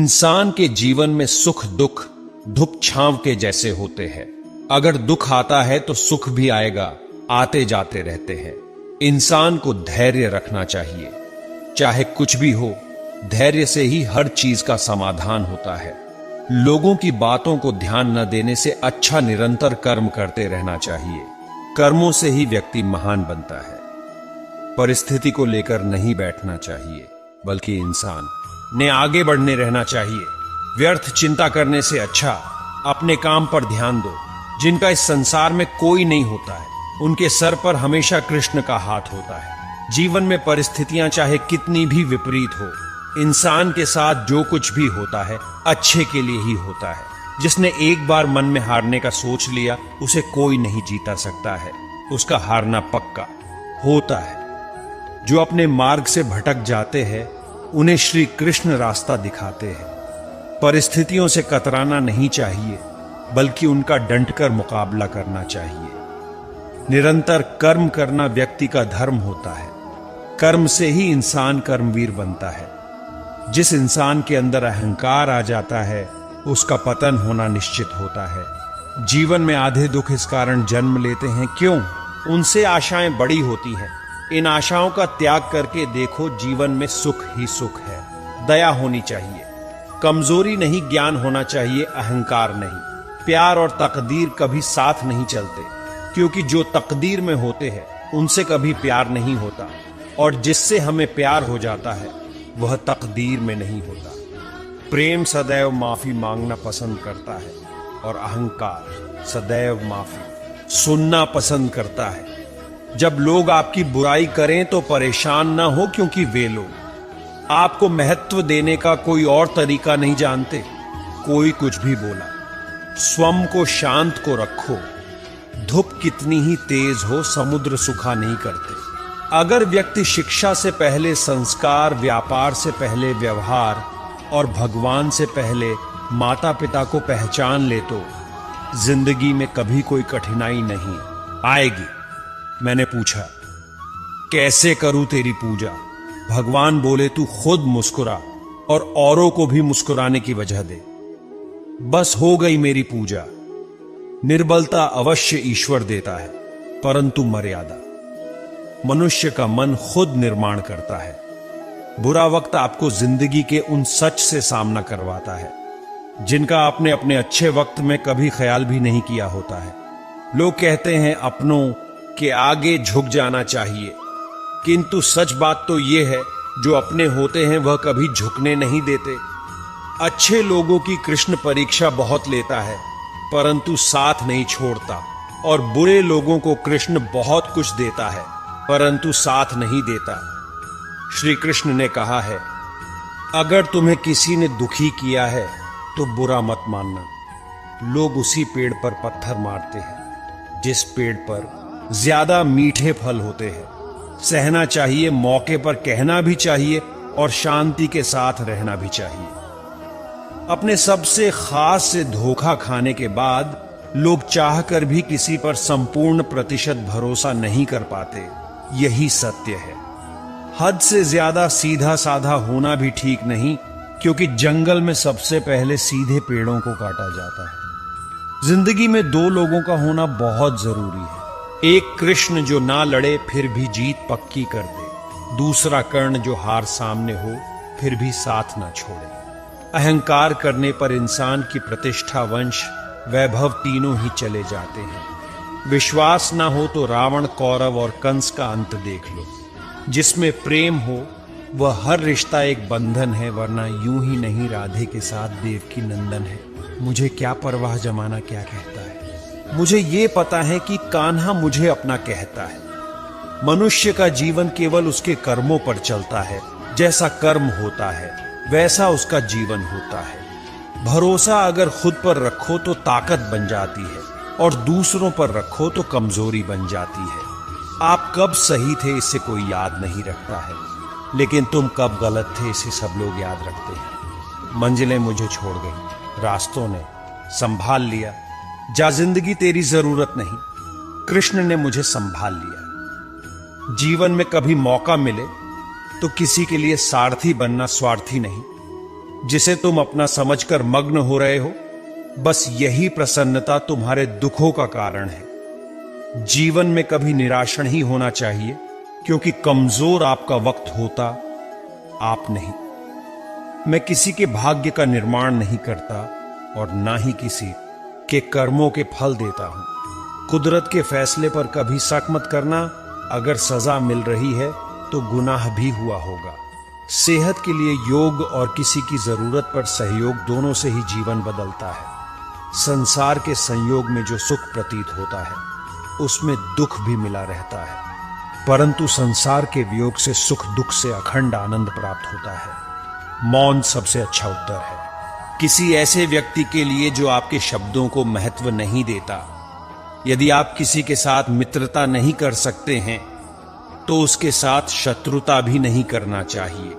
इंसान के जीवन में सुख दुख धूप छांव के जैसे होते हैं। अगर दुख आता है तो सुख भी आएगा, आते जाते रहते हैं। इंसान को धैर्य रखना चाहिए। चाहे कुछ भी हो, धैर्य से ही हर चीज का समाधान होता है। लोगों की बातों को ध्यान न देने से अच्छा निरंतर कर्म करते रहना चाहिए। कर्मों से ही व्यक्ति महान बनता है। परिस्थिति को लेकर नहीं बैठना चाहिए, बल्कि इंसान ने आगे बढ़ने रहना चाहिए। व्यर्थ चिंता करने से अच्छा अपने काम पर ध्यान दो। जिनका इस संसार में कोई नहीं होता है, उनके सर पर हमेशा कृष्ण का हाथ होता है। जीवन में परिस्थितियां चाहे कितनी भी विपरीत हो, इंसान के साथ जो कुछ भी होता है अच्छे के लिए ही होता है। जिसने एक बार मन में हारने का सोच लिया, उसे कोई नहीं जीता सकता है। उसका हारना पक्का होता है। जो अपने मार्ग से भटक जाते हैं, उन्हें श्री कृष्ण रास्ता दिखाते हैं। परिस्थितियों से कतराना नहीं चाहिए, बल्कि उनका डंटकर मुकाबला करना चाहिए। निरंतर कर्म करना व्यक्ति का धर्म होता है। कर्म से ही इंसान कर्मवीर बनता है। जिस इंसान के अंदर अहंकार आ जाता है, उसका पतन होना निश्चित होता है। जीवन में आधे दुख इस कारण जन्म लेते हैं, क्यों? उनसे आशाएं बड़ी होती हैं। इन आशाओं का त्याग करके देखो, जीवन में सुख ही सुख है। दया होनी चाहिए, कमजोरी नहीं, ज्ञान होना चाहिए, अहंकार नहीं। प्यार और तकदीर कभी साथ नहीं चलते, क्योंकि जो तकदीर में होते हैं उनसे कभी प्यार नहीं होता, और जिससे हमें प्यार हो जाता है वह तकदीर में नहीं होता। प्रेम सदैव माफी मांगना पसंद करता है, और अहंकार सदैव माफी सुनना पसंद करता है। जब लोग आपकी बुराई करें तो परेशान ना हो, क्योंकि वे लोग आपको महत्व देने का कोई और तरीका नहीं जानते। कोई कुछ भी बोला, स्वयं को शांत को रखो। धूप कितनी ही तेज हो, समुद्र सुखा नहीं करते। अगर व्यक्ति शिक्षा से पहले संस्कार, व्यापार से पहले व्यवहार और भगवान से पहले माता पिता को पहचान ले, तो जिंदगी में कभी कोई कठिनाई नहीं आएगी। मैंने पूछा, कैसे करूं तेरी पूजा? भगवान बोले, तू खुद मुस्कुरा और औरों को भी मुस्कुराने की वजह दे। बस हो गई मेरी पूजा। निर्बलता अवश्य ईश्वर देता है, परंतु मर्यादा मनुष्य का मन खुद निर्माण करता है। बुरा वक्त आपको जिंदगी के उन सच से सामना करवाता है, जिनका आपने अपने अच्छे वक्त में कभी ख्याल भी नहीं किया होता है। लोग कहते हैं अपनों के आगे झुक जाना चाहिए, किंतु सच बात तो यह है, जो अपने होते हैं वह कभी झुकने नहीं देते। अच्छे लोगों की कृष्ण परीक्षा बहुत लेता है, परंतु साथ नहीं छोड़ता, और बुरे लोगों को कृष्ण बहुत कुछ देता है, परंतु साथ नहीं देता। श्री कृष्ण ने कहा है, अगर तुम्हें किसी ने दुखी किया है तो बुरा मत मानना। लोग उसी पेड़ पर पत्थर मारते हैं जिस पेड़ पर ज्यादा मीठे फल होते हैं। सहना चाहिए, मौके पर कहना भी चाहिए, और शांति के साथ रहना भी चाहिए। अपने सबसे खास से धोखा खाने के बाद लोग चाहकर भी किसी पर संपूर्ण प्रतिशत भरोसा नहीं कर पाते। यही सत्य है। हद से ज्यादा सीधा साधा होना भी ठीक नहीं, क्योंकि जंगल में सबसे पहले सीधे पेड़ों को काटा जाता है। जिंदगी में दो लोगों का होना बहुत जरूरी है। एक कृष्ण जो ना लड़े फिर भी जीत पक्की कर दे, दूसरा कर्ण जो हार सामने हो फिर भी साथ ना छोड़े। अहंकार करने पर इंसान की प्रतिष्ठा, वंश, वैभव तीनों ही चले जाते हैं। विश्वास ना हो तो रावण, कौरव और कंस का अंत देख लो। जिसमें प्रेम हो वह हर रिश्ता एक बंधन है, वरना यूं ही नहीं राधे के साथ देवकी नंदन है। मुझे क्या परवाह जमाना क्या कहता है। मुझे ये पता है कि कान्हा मुझे अपना कहता है। मनुष्य का जीवन केवल उसके कर्मों पर चलता है। जैसा कर्म होता है वैसा उसका जीवन होता है। भरोसा अगर खुद पर रखो तो ताकत बन जाती है, और दूसरों पर रखो तो कमजोरी बन जाती है। आप कब सही थे इसे कोई याद नहीं रखता है, लेकिन तुम कब गलत थे इसे सब लोग याद रखते हैं। मंजिलें मुझे छोड़ गई, रास्तों ने संभाल लिया। जा जिंदगी तेरी जरूरत नहीं, कृष्ण ने मुझे संभाल लिया। जीवन में कभी मौका मिले तो किसी के लिए सारथी बनना स्वार्थी नहीं, जिसे तुम अपना समझकर मग्न हो रहे हो, बस यही प्रसन्नता तुम्हारे दुखों का कारण है। जीवन में कभी निराश नहीं होना चाहिए, क्योंकि कमजोर आपका वक्त होता, आप नहीं। मैं किसी के भाग्य का निर्माण नहीं करता और ना ही किसी के कर्मों के फल देता हूं। कुदरत के फैसले पर कभी शक मत करना। अगर सजा मिल रही है तो गुनाह भी हुआ होगा। सेहत के लिए योग और किसी की जरूरत पर सहयोग, दोनों से ही जीवन बदलता है। संसार के संयोग में जो सुख प्रतीत होता है, उसमें दुख भी मिला रहता है, परंतु संसार के वियोग से सुख दुख से अखंड आनंद प्राप्त होता है। मौन सबसे अच्छा उत्तर है किसी ऐसे व्यक्ति के लिए जो आपके शब्दों को महत्व नहीं देता। यदि आप किसी के साथ मित्रता नहीं कर सकते हैं, तो उसके साथ शत्रुता भी नहीं करना चाहिए।